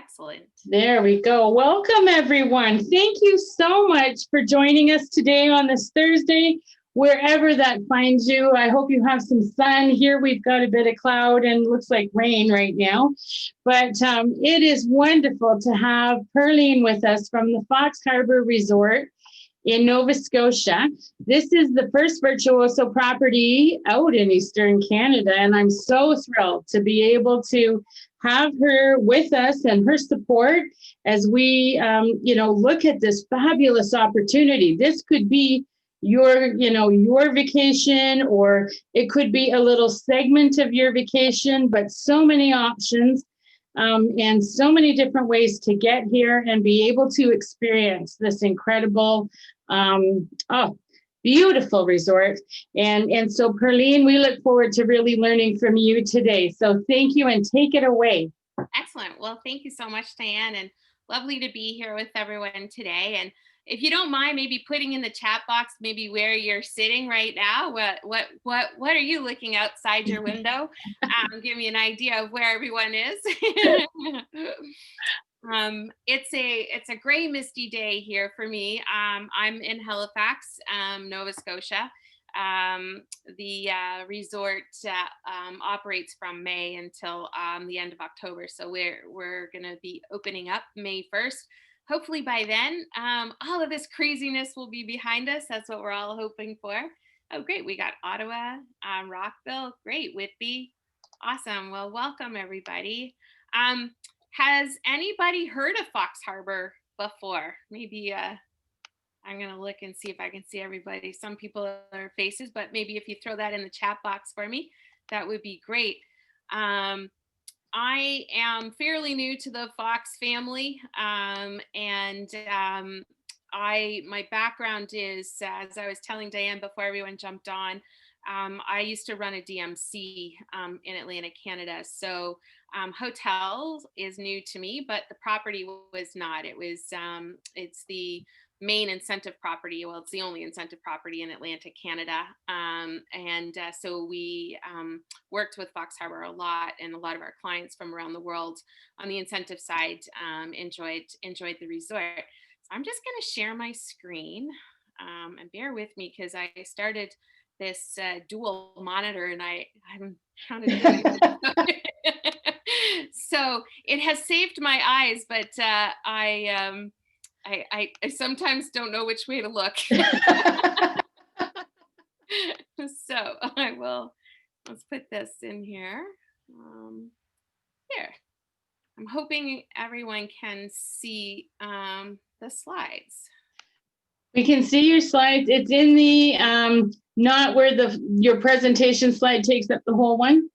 Excellent. There we go. Welcome, everyone. Thank you so much for joining us today on this Thursday, wherever that finds you. I hope you have some sun. Here we've got a bit of cloud and looks like rain right now. But it is wonderful to have Perline with us from the Fox Harb'r Resort in Nova Scotia. This is the first virtuoso property out in Eastern Canada, and I'm so thrilled to be able to have her with us and her support as we, look at this fabulous opportunity. This could be your vacation, or it could be a little segment of your vacation, but so many options and so many different ways to get here and be able to experience this incredible, beautiful resort. And so, Perline, we look forward to really learning from you today. So thank you, and take it away. Excellent. Well, thank you so much, Diane, and lovely to be here with everyone today. And if you don't mind, maybe putting in the chat box, maybe where you're sitting right now. What are you looking outside your window? Give me an idea of where everyone is. It's a gray, misty day here for me. I'm in Halifax, Nova Scotia. The resort operates from May until the end of October. So we're going to be opening up May 1st. Hopefully by then, all of this craziness will be behind us. That's what we're all hoping for. Oh, great. We got Ottawa, Rockville. Great. Whitby. Awesome. Well, welcome, everybody. Has anybody heard of Fox Harb'r before? Maybe I'm going to look and see if I can see everybody. Some people are faces, but maybe if you throw that in the chat box for me, that would be great. I am fairly new to the Fox family, and my background is, as I was telling Diane before everyone jumped on, I used to run a DMC in Atlantic Canada. So hotels is new to me, but the property was not. It's the main incentive property. Well, it's the only incentive property in Atlantic Canada. So we worked with Fox Harb'r a lot, and a lot of our clients from around the world on the incentive side enjoyed the resort. So I'm just going to share my screen, and bear with me because I started this dual monitor and I'm trying to do it. So it has saved my eyes, but I sometimes don't know which way to look. So let's put this in here. Here. I'm hoping everyone can see the slides. We can see your slides. It's in the, not where your presentation slide takes up the whole one.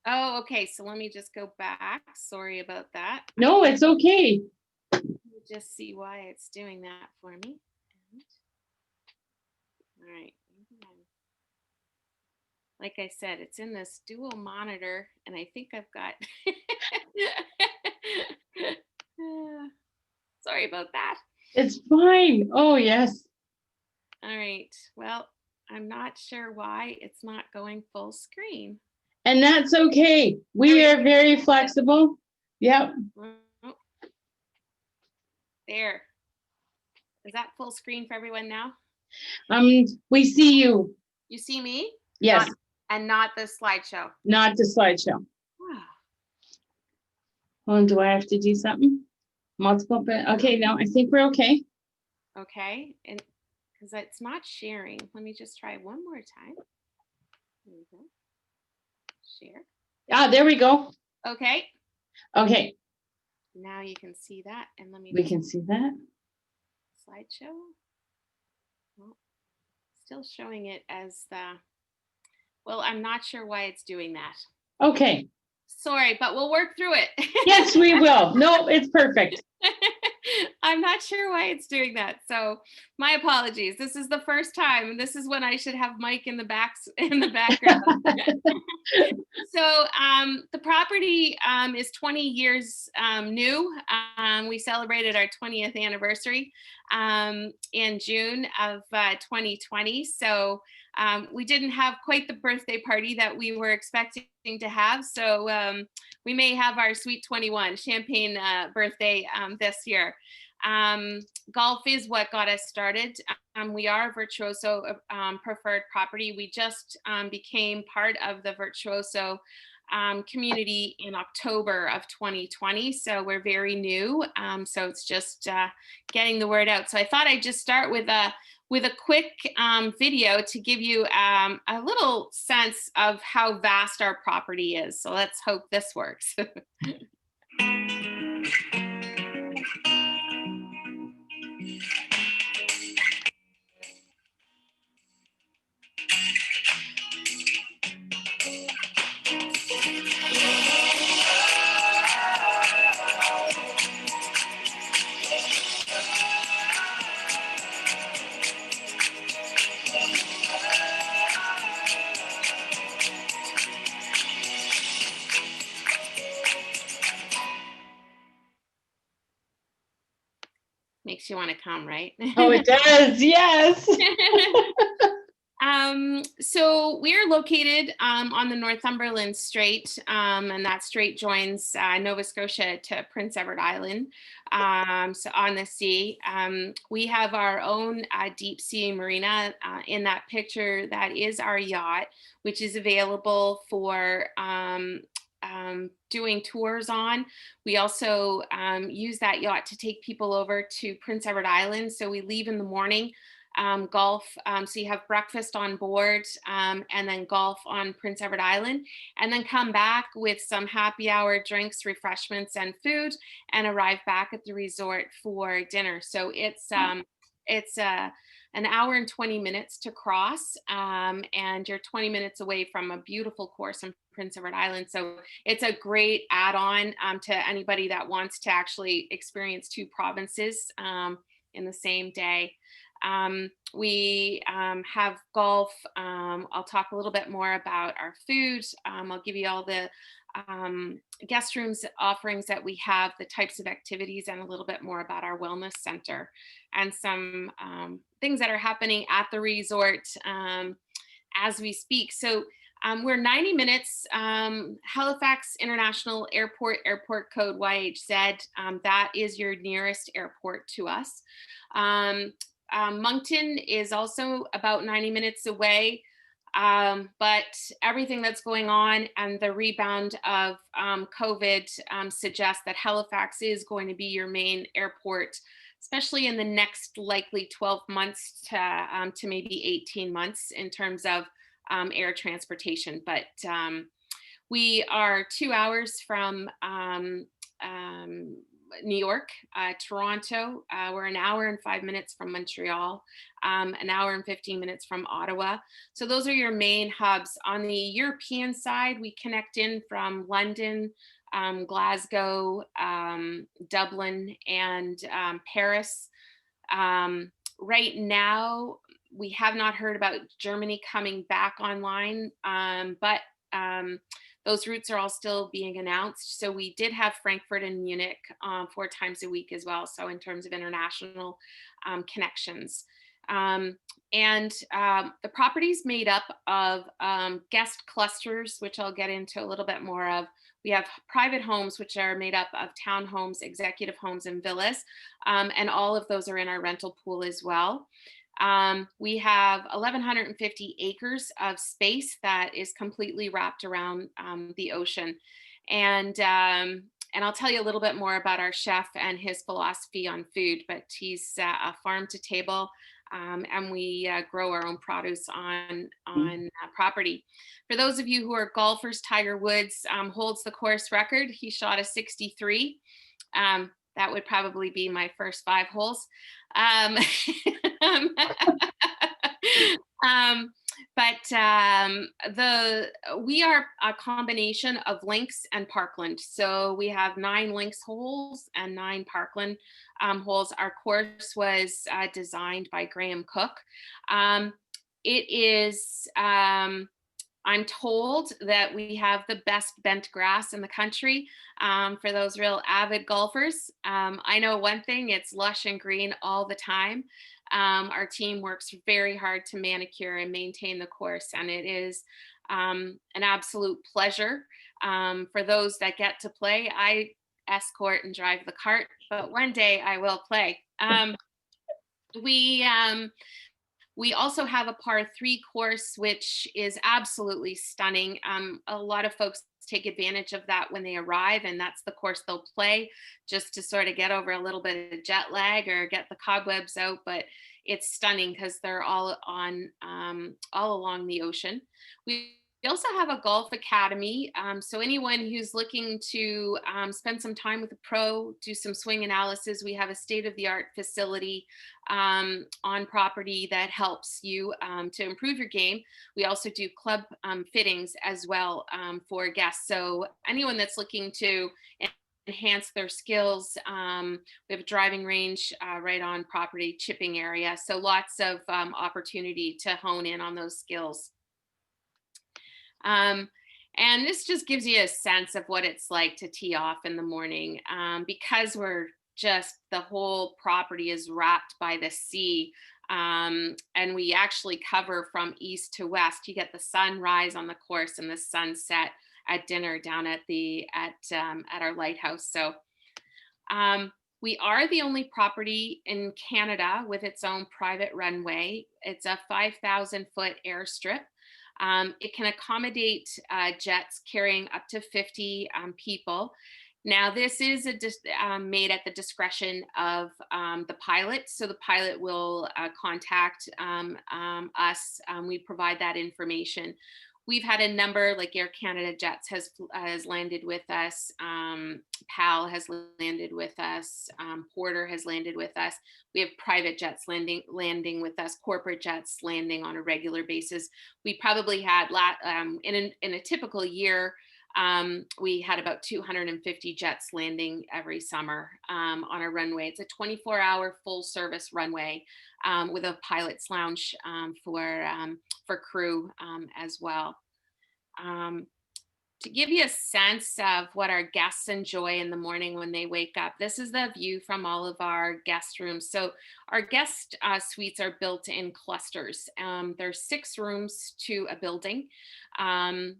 Oh, okay. So let me just go back. Sorry about that. No, it's okay. Just see why it's doing that for me. All right. Like I said, it's in this dual monitor, and I think I've got. Sorry about that. It's fine. Oh, yes. All right. Well, I'm not sure why it's not going full screen. And that's okay. We are very flexible. Yep. There. Is that full screen for everyone now? We see you. You see me? Yes. Not the slideshow. Not the slideshow. Hold on, do I have to do something? Multiple, but okay, no, I think we're okay. Okay, and because it's not sharing, let me just try one more time. There we go. Share. Ah, there we go. Okay. Okay. Now you can see that, and we can see that. Slideshow. Well, still showing it as well, I'm not sure why it's doing that. Okay. Sorry, but we'll work through it. Yes, we will. No, it's perfect. I'm not sure why it's doing that. So my apologies. This is the first time. This is when I should have Mike in the background. So the property is 20 years new. We celebrated our 20th anniversary in June of 2020. So we didn't have quite the birthday party that we were expecting to have. So we may have our Sweet 21 champagne birthday this year. Golf is what got us started. We are a Virtuoso preferred property. We just became part of the Virtuoso community in October of 2020. So we're very new. So it's just getting the word out. So I thought I'd just start with a quick video to give you a little sense of how vast our property is. So let's hope this works. Makes you want to come, right? Oh, it does. Yes. So we're located on the Northumberland Strait, and that strait joins Nova Scotia to Prince Edward Island, so on the sea. We have our own deep sea marina. In that picture, that is our yacht, which is available for doing tours on. We also use that yacht to take people over to Prince Edward Island. So we leave in the morning, golf. So you have breakfast on board, and then golf on Prince Edward Island, and then come back with some happy hour drinks, refreshments, and food, and arrive back at the resort for dinner. So it's an hour and 20 minutes to cross, and you're 20 minutes away from a beautiful course in Prince Edward Island. So it's a great add-on to anybody that wants to actually experience two provinces in the same day. We have golf. I'll talk a little bit more about our food. I'll give you all the guest rooms offerings that we have, the types of activities, and a little bit more about our wellness center and some things that are happening at the resort as we speak. So we're 90 minutes, Halifax International Airport, airport code YHZ. That is your nearest airport to us. Moncton is also about 90 minutes away, but everything that's going on and the rebound of COVID suggests that Halifax is going to be your main airport, especially in the next likely 12 months to maybe 18 months in terms of air transportation. But we are 2 hours from New York, Toronto. We're an hour and 5 minutes from Montreal, an hour and 15 minutes from Ottawa. So those are your main hubs. On the European side, we connect in from London, Glasgow, Dublin, and Paris. Right now, we have not heard about Germany coming back online, but those routes are all still being announced. So we did have Frankfurt and Munich 4 times a week as well. So in terms of international connections. And the property's made up of guest clusters, which I'll get into a little bit more of. We have private homes, which are made up of townhomes, executive homes, and villas. And all of those are in our rental pool as well. We have 1,150 acres of space that is completely wrapped around the ocean. And I'll tell you a little bit more about our chef and his philosophy on food, but he's a farm to table, and we grow our own produce on property. For those of you who are golfers, Tiger Woods holds the course record. He shot a 63. That would probably be my first 5 holes. We are a combination of links and parkland. So we have 9 links holes and 9 parkland holes. Our course was designed by Graham Cook. It is, I'm told that we have the best bent grass in the country for those real avid golfers. I know one thing, it's lush and green all the time. Our team works very hard to manicure and maintain the course, and it is an absolute pleasure For those that get to play, I escort and drive the cart, but one day I will play. We we also have a par 3 course, which is absolutely stunning. A lot of folks take advantage of that when they arrive, and that's the course they'll play just to sort of get over a little bit of jet lag or get the cobwebs out. But it's stunning because they're all on all along the ocean. We also have a golf academy. So anyone who's looking to spend some time with a pro, do some swing analysis, we have a state-of-the-art facility on property that helps you to improve your game. We also do club fittings as well for guests. So anyone that's looking to enhance their skills, we have a driving range right on property, chipping area. So lots of opportunity to hone in on those skills. And this just gives you a sense of what it's like to tee off in the morning, because the whole property is wrapped by the sea. And we actually cover from east to west. You get the sunrise on the course and the sunset at dinner down at our lighthouse. So we are the only property in Canada with its own private runway. It's a 5,000-foot airstrip. It can accommodate jets carrying up to 50 people. Now, this is made at the discretion of the pilot. So the pilot will contact us. We provide that information. We've had a number, like Air Canada Jets has landed with us, PAL has landed with us, Porter has landed with us. We have private jets landing with us, corporate jets landing on a regular basis. We probably had in a typical year, we had about 250 jets landing every summer on our runway. It's a 24-hour full service runway with a pilot's lounge for crew as well. To give you a sense of what our guests enjoy in the morning when they wake up, this is the view from all of our guest rooms. So our guest suites are built in clusters. There's 6 rooms to a building, and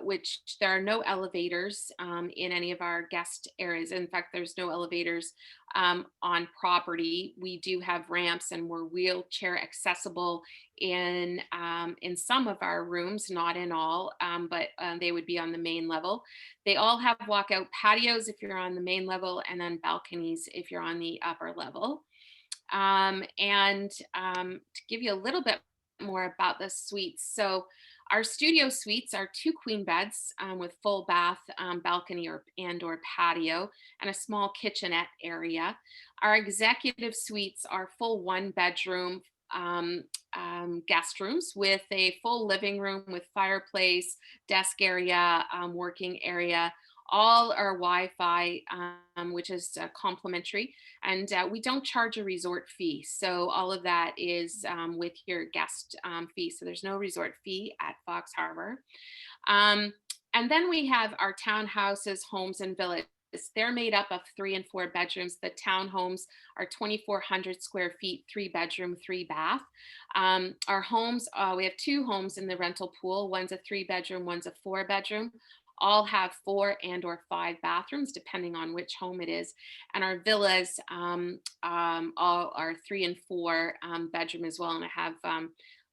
which there are no elevators in any of our guest areas. In fact, there's no elevators on property. We do have ramps, and we're wheelchair accessible in some of our rooms, not in all, but they would be on the main level. They all have walkout patios if you're on the main level, and then balconies if you're on the upper level. To give you a little bit more about the suites. So our studio suites are 2 queen beds with full bath, balcony or patio, and a small kitchenette area. Our executive suites are full 1-bedroom guest rooms with a full living room with fireplace, desk area, working area. All are Wi-Fi, which is complimentary, and we don't charge a resort fee. So all of that is with your guest fee. So there's no resort fee at Fox Harb'r. And then we have our townhouses, homes, and villas. They're made up of 3 and 4 bedrooms. The townhomes are 2,400 square feet, 3-bedroom, 3-bath. Our homes, we have 2 homes in the rental pool. One's a 3-bedroom, one's a 4-bedroom. All have 4 and or 5 bathrooms, depending on which home it is. And our villas all are 3 and 4 bedroom as well, and I have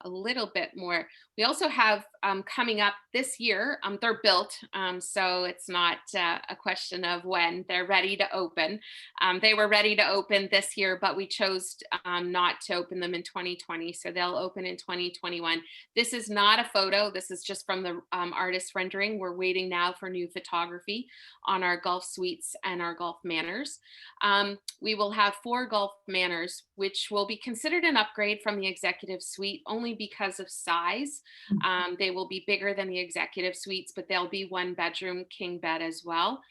a little bit more. We also have coming up this year, they're built, so it's not a question of when they're ready to open. They were ready to open this year, but we chose not to open them in 2020, so they'll open in 2021. This is not a photo. This is just from the artist rendering. We're waiting now for new photography on our golf suites and our golf manors. We will have 4 golf manors, which will be considered an upgrade from the executive suite only because of size. They will be bigger than the executive suites, but they'll be 1-bedroom king bed as well.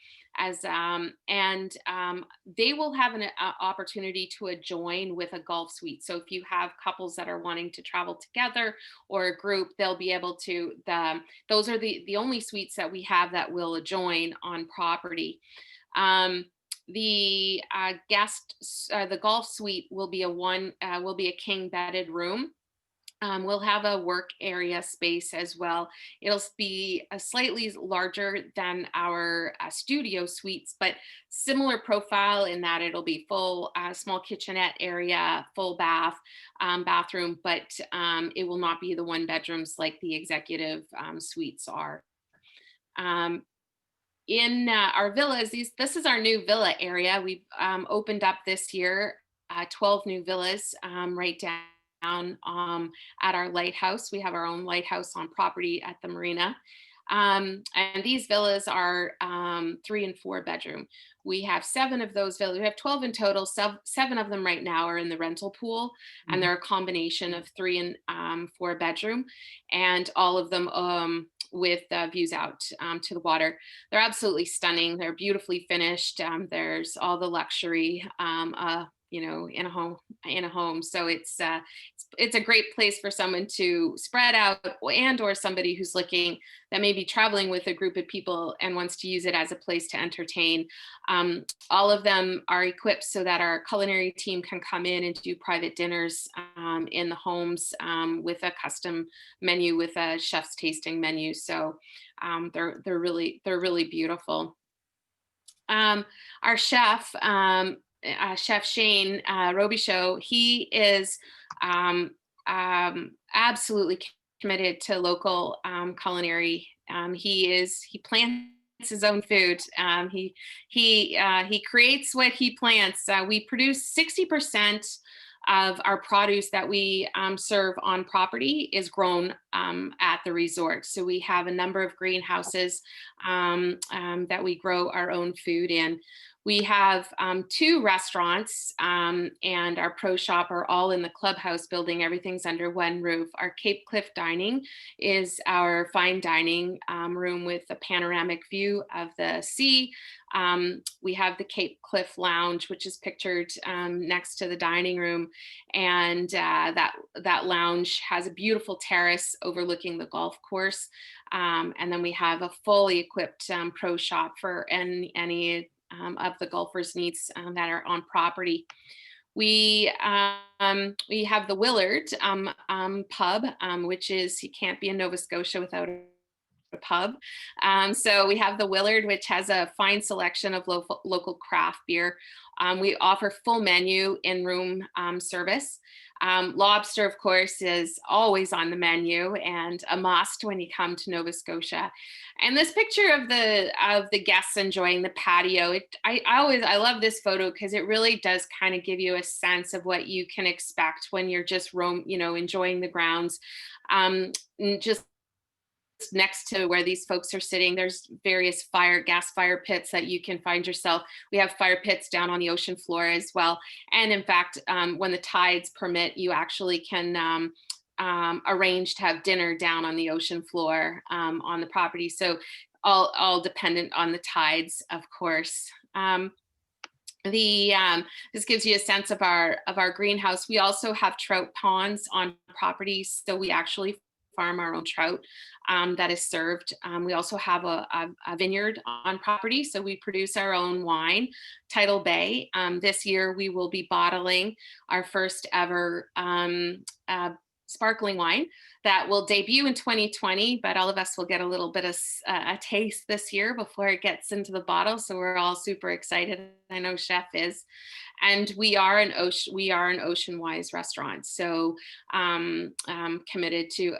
They will have an opportunity to adjoin with a golf suite. So if you have couples that are wanting to travel together or a group, they'll be able to, those are the only suites that we have that will adjoin on property. The golf suite will be a king bedded room. We'll have a work area space as well. It'll be a slightly larger than our studio suites, but similar profile in that it'll be full small kitchenette area, full bathroom, but it will not be the one bedrooms like the executive suites are. Um, in our villas, this is our new villa area. We've opened up this year 12 new villas right down at our lighthouse. We have our own lighthouse on property at the marina. And these villas are 3 and 4 bedroom. We have 7 of those villas. We have 12 in total. 7 of them right now are in the rental pool, and they're a combination of 3 and 4 bedroom, and all of them with views out to the water. They're absolutely stunning. They're beautifully finished. There's all the luxury, in a home. So it's a great place for someone to spread out, and/or somebody who's looking, that may be traveling with a group of people and wants to use it as a place to entertain. All of them are equipped so that our culinary team can come in and do private dinners in the homes with a custom menu, with a chef's tasting menu. So they're really beautiful. Our chef, Chef Shane Robichaud, he is absolutely committed to local culinary. He plants his own food. He creates what he plants. We produce 60% of our produce that we serve on property is grown at the resort. So we have a number of greenhouses that we grow our own food in. We have 2 restaurants, and our pro shop are all in the clubhouse building. Everything's under one roof. Our Cape Cliff Dining is our fine dining room with a panoramic view of the sea. We have the Cape Cliff Lounge, which is pictured next to the dining room. And that lounge has a beautiful terrace overlooking the golf course. And then we have a fully equipped pro shop for any of the golfers' needs that are on property. We have the Willard pub, which is, you can't be in Nova Scotia without a pub. So we have the Willard, which has a fine selection of local craft beer. We offer full menu in-room service. Lobster, of course, is always on the menu and a must when you come to Nova Scotia. And this picture of the guests enjoying the patio, I love this photo because it really does kind of give you a sense of what you can expect when you're just enjoying the grounds. Just next to where these folks are sitting, there's various gas fire pits that you can find yourself. We have fire pits down on the ocean floor as well. And in fact, when the tides permit, you actually can arrange to have dinner down on the ocean floor on the property. So all dependent on the tides, of course. This gives you a sense of our greenhouse. We also have trout ponds on property, so we actually farm our own trout that is served. We also have a vineyard on property, so we produce our own wine, Tidal Bay. This year we will be bottling our first ever sparkling wine that will debut in 2020, but all of us will get a little bit of a taste this year before it gets into the bottle. So we're all super excited. I know Chef is. And we are an ocean wise restaurant, so committed to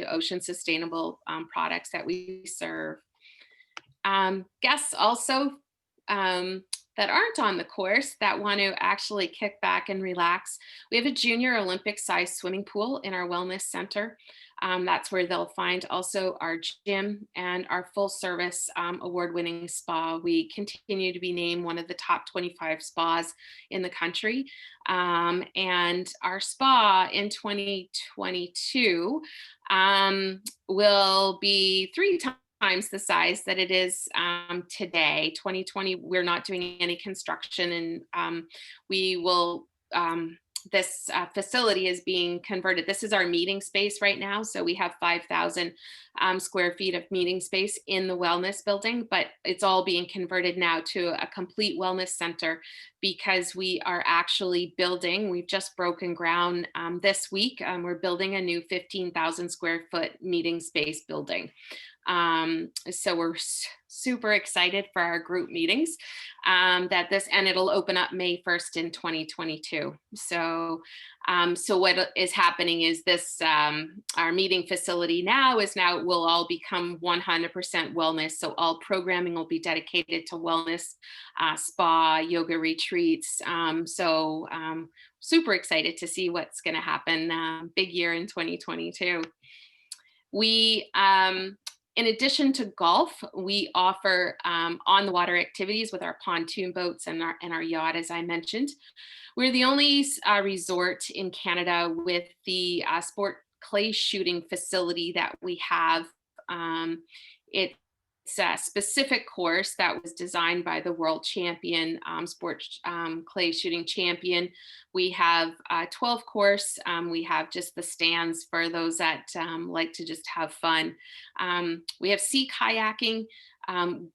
ocean sustainable products that we serve. Guests also that aren't on the course that want to actually kick back and relax. We have a junior Olympic sized swimming pool in our wellness center. That's where they'll find also our gym and our full service award-winning spa. We continue to be named one of the top 25 spas in the country. And our spa in 2022 will be 3 times the size that it is today. 2020, we're not doing any construction, and we will this facility is being converted. This is our meeting space right now. So we have 5,000 square feet of meeting space in the wellness building, but it's all being converted now to a complete wellness center because we are actually building, we've just broken ground this week. We're building a new 15,000 square foot meeting space building. So we're super excited for our group meetings and it'll open up May 1st in 2022. So what is happening is this, our meeting facility will all become 100% wellness. So all programming will be dedicated to wellness, spa, yoga retreats. Super excited to see what's going to happen. Big year in 2022. We, in addition to golf, we offer on the water activities with our pontoon boats and our yacht, as I mentioned. We're the only resort in Canada with the sport clay shooting facility that we have. It's a specific course that was designed by the world champion, sports clay shooting champion. We have a 12 course. We have just the stands for those that like to just have fun. We have sea kayaking,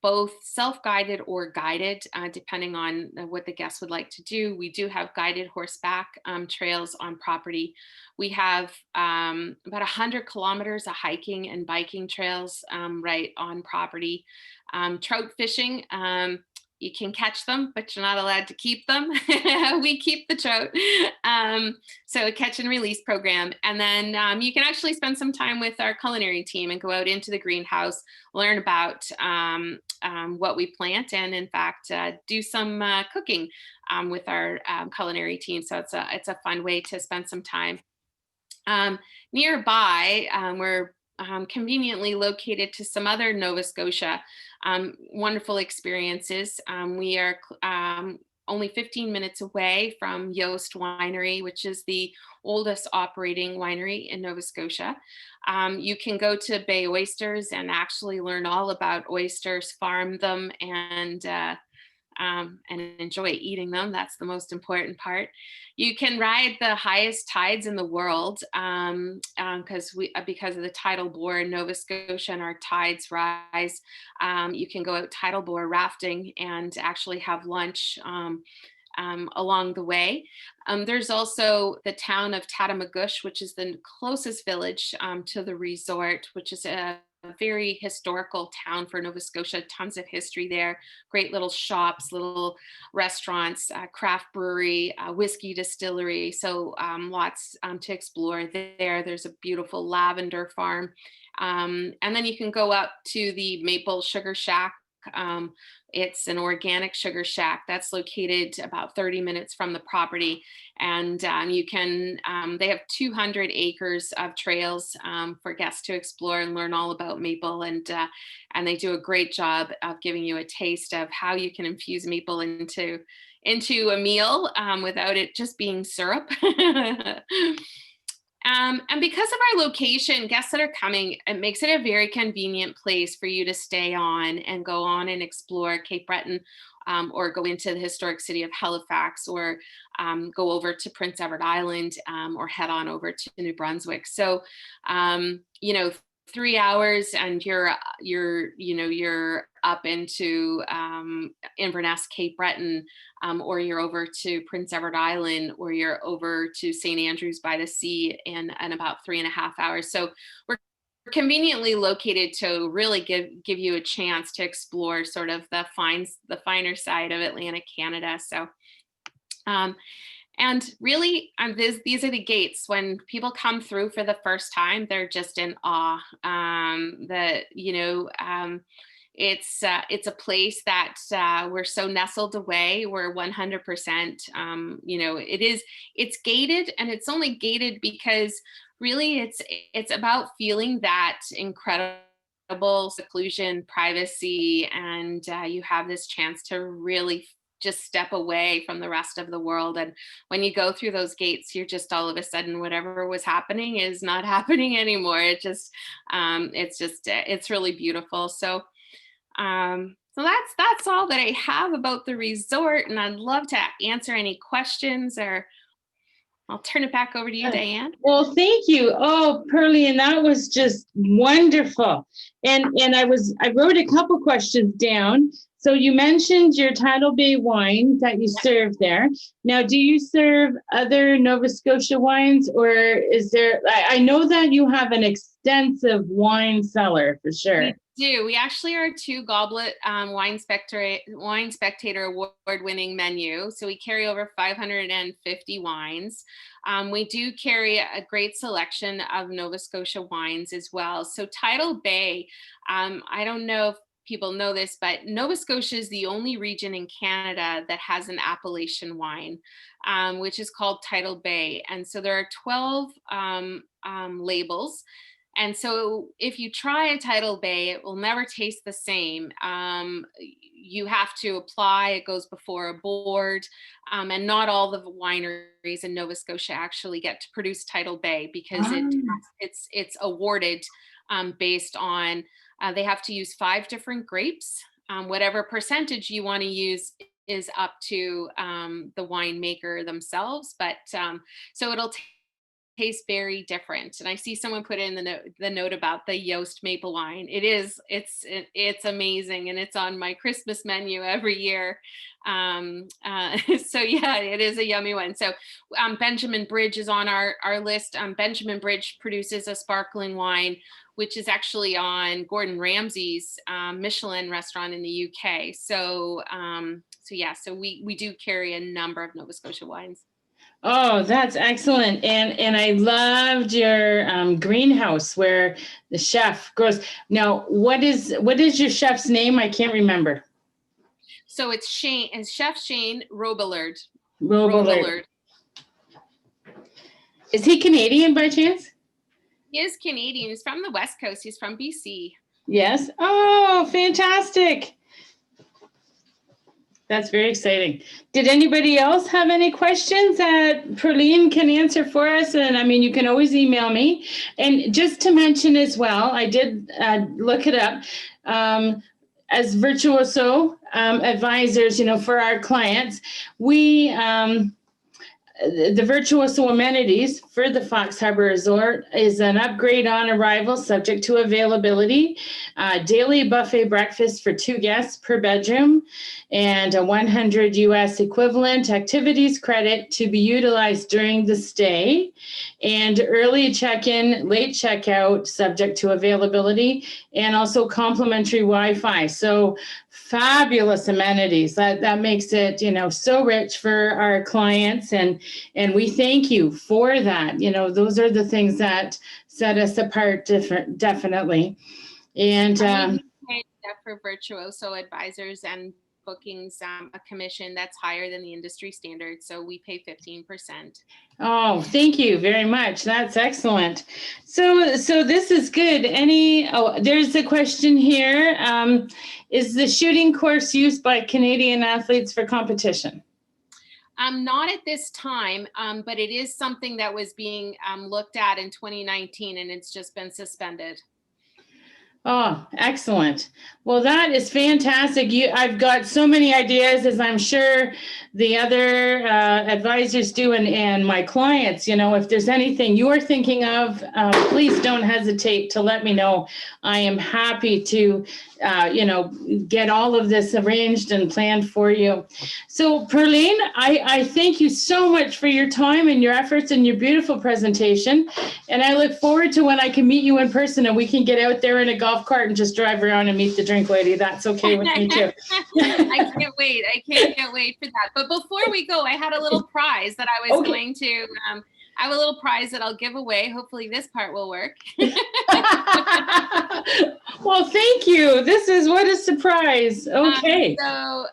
both self-guided or guided, depending on what the guests would like to do. We do have guided horseback trails on property. We have about 100 kilometers of hiking and biking trails right on property. Trout fishing, you can catch them, but you're not allowed to keep them. We keep the trout. So a catch and release program. And then you can actually spend some time with our culinary team and go out into the greenhouse, learn about what we plant, and in fact, do some cooking with our culinary team. So it's a fun way to spend some time. Nearby, we're conveniently located to some other Nova Scotia wonderful experiences. We are only 15 minutes away from Yost Winery, which is the oldest operating winery in Nova Scotia. You can go to Bay Oysters and actually learn all about oysters, farm them, and enjoy eating them. That's the most important part. You can ride the highest tides in the world because of the tidal bore in Nova Scotia and our tides rise. You can go out tidal bore rafting and actually have lunch along the way. There's also the town of Tatamagouche, which is the closest village to the resort, which is a very historical town for Nova Scotia, tons of history there, great little shops, little restaurants, craft brewery, whiskey distillery. So lots to explore there. There's a beautiful lavender farm. And then you can go up to the Maple Sugar Shack. It's an organic sugar shack that's located about 30 minutes from the property. And you can, they have 200 acres of trails for guests to explore and learn all about maple. And they do a great job of giving you a taste of how you can infuse maple into a meal without it just being syrup. And because of our location, guests that are coming, it makes it a very convenient place for you to stay on and go on and explore Cape Breton, or go into the historic city of Halifax, or go over to Prince Edward Island, or head on over to New Brunswick. So, 3 hours and you're up into Inverness, Cape Breton, or you're over to Prince Edward Island, or you're over to St. Andrews by the Sea in about 3.5 hours. So we're conveniently located to really give you a chance to explore sort of the finer side of Atlantic Canada. So and really, these are the gates. When people come through for the first time, they're just in awe. It's a place that we're so nestled away. We're 100%. It's gated, and it's only gated because really it's about feeling that incredible seclusion, privacy, and you have this chance to really just step away from the rest of the world. And when you go through those gates, you're just all of a sudden, whatever was happening is not happening anymore. It's really beautiful. So that's all that I have about the resort, and I'd love to answer any questions or I'll turn it back over to you, Diane. Well, thank you. Oh, Pearline, that was just wonderful. And I wrote a couple questions down. So you mentioned your Tidal Bay wine that you serve there. Now, do you serve other Nova Scotia wines, or is there, I know that you have an extensive wine cellar for sure. We do. We actually are a 2-goblet Wine Spectator award-winning menu. So we carry over 550 wines. We do carry a great selection of Nova Scotia wines as well. So Tidal Bay, I don't know if people know this, but Nova Scotia is the only region in Canada that has an appellation wine, which is called Tidal Bay. And so there are 12 labels. And so if you try a Tidal Bay, it will never taste the same. You have to apply, it goes before a board, and not all the wineries in Nova Scotia actually get to produce Tidal Bay because it's awarded based on, they have to use 5 different grapes. Whatever percentage you want to use is up to the winemaker themselves, but so it'll taste very different. And I see someone put in the note about the Yost maple wine. It's amazing, and it's on my Christmas menu every year. So yeah, it is a yummy one. So Benjamin Bridge is on our list. Benjamin Bridge produces a sparkling wine, which is actually on Gordon Ramsay's Michelin restaurant in the UK. So so we do carry a number of Nova Scotia wines. Oh, that's excellent. And I loved your greenhouse where the chef grows. Now, what is your chef's name? I can't remember. So it's Chef Shane Robillard. Robillard. Is he Canadian by chance? He is Canadian. He's from the West Coast. He's from BC. Yes. Oh, fantastic. That's very exciting. Did anybody else have any questions that Pearline can answer for us? And I mean, you can always email me. And just to mention as well, I did look it up. As Virtuoso advisors, for our clients, we the Virtuoso amenities for the Fox Harb'r Resort is an upgrade on arrival subject to availability, daily buffet breakfast for 2 guests per bedroom, and a 100 US equivalent activities credit to be utilized during the stay, and early check-in, late checkout subject to availability, and also complimentary Wi-Fi. So fabulous amenities. That makes it, so rich for our clients, and we thank you for that. Those are the things that set us apart definitely. And for Virtuoso advisors and bookings, a commission that's higher than the industry standard. So we pay 15%. Oh, thank you very much. That's excellent. So this is good. There's a question here. Is the shooting course used by Canadian athletes for competition? Not at this time, but it is something that was being looked at in 2019, and it's just been suspended. Oh, excellent. Well, that is fantastic. I've got so many ideas, as I'm sure the other advisors do, and my clients. If there's anything you're thinking of, please don't hesitate to let me know. I am happy to, get all of this arranged and planned for you. So, Pearline, I thank you so much for your time and your efforts and your beautiful presentation. And I look forward to when I can meet you in person and we can get out there in a golf cart and just drive around and meet the drink lady. That's okay with me too. I can't wait. I can't wait for that. But before we go, I had a little prize that I was going to, I have a little prize that I'll give away. Hopefully this part will work. Well, thank you. What a surprise. Okay. So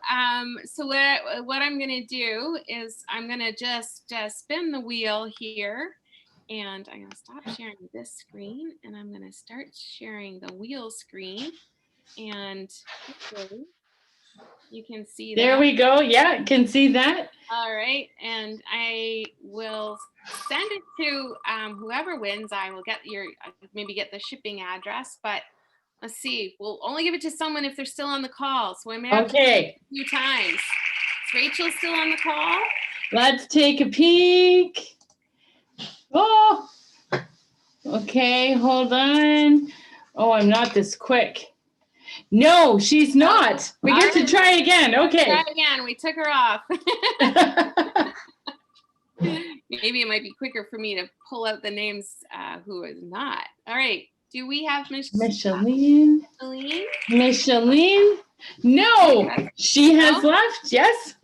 what I'm going to do is I'm going to just spin the wheel here. And I'm going to stop sharing this screen, and I'm going to start sharing the wheel screen. And hopefully you can see that. There we go. Yeah, can see that. All right. And I will send it to whoever wins. I will maybe get the shipping address, but let's see. We'll only give it to someone if they're still on the call. So I may have to do it a few times. Is Rachel still on the call? Let's take a peek. Oh, okay, hold on. Oh, I'm not this quick. No, she's not. We get to try again. Okay. Try again. We took her off. Maybe it might be quicker for me to pull out the names who is not. All right. Do we have Micheline? Micheline? Micheline? No, she has left. Yes.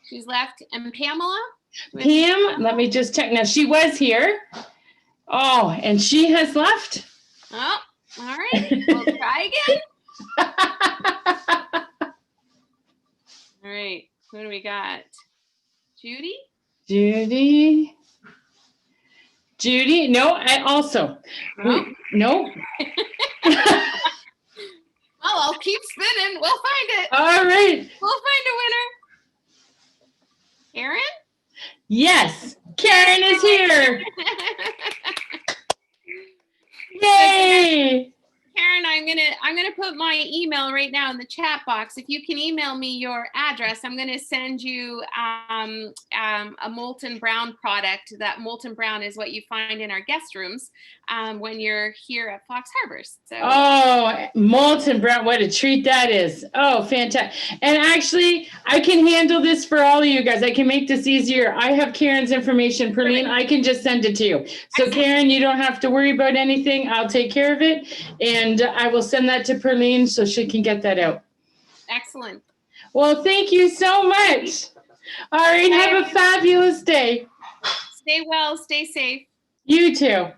She's left. And Pamela? Pam, let me just check. Now, she was here. Oh, and she has left. Oh, all right. We'll try again. All right. Who do we got? Judy? Judy? No, I also. Oh. No. Well, I'll keep spinning. We'll find it. All right. We'll find a winner. Karen? Yes, Karen is here. Yay! Karen, I'm gonna put my email right now in the chat box. If you can email me your address, I'm gonna send you a molten brown product. That molten brown is what you find in our guest rooms when you're here at Fox Harb'r's. So. Oh, molten brown, what a treat that is. Oh, fantastic. And actually, I can handle this for all of you guys. I can make this easier. I have Karen's information. Perlene, I can just send it to you. So Karen, you don't have to worry about anything. I'll take care of it. And I will send that to Perlene so she can get that out. Excellent. Well, thank you so much. All right, have a fabulous day. Stay well, stay safe. You too.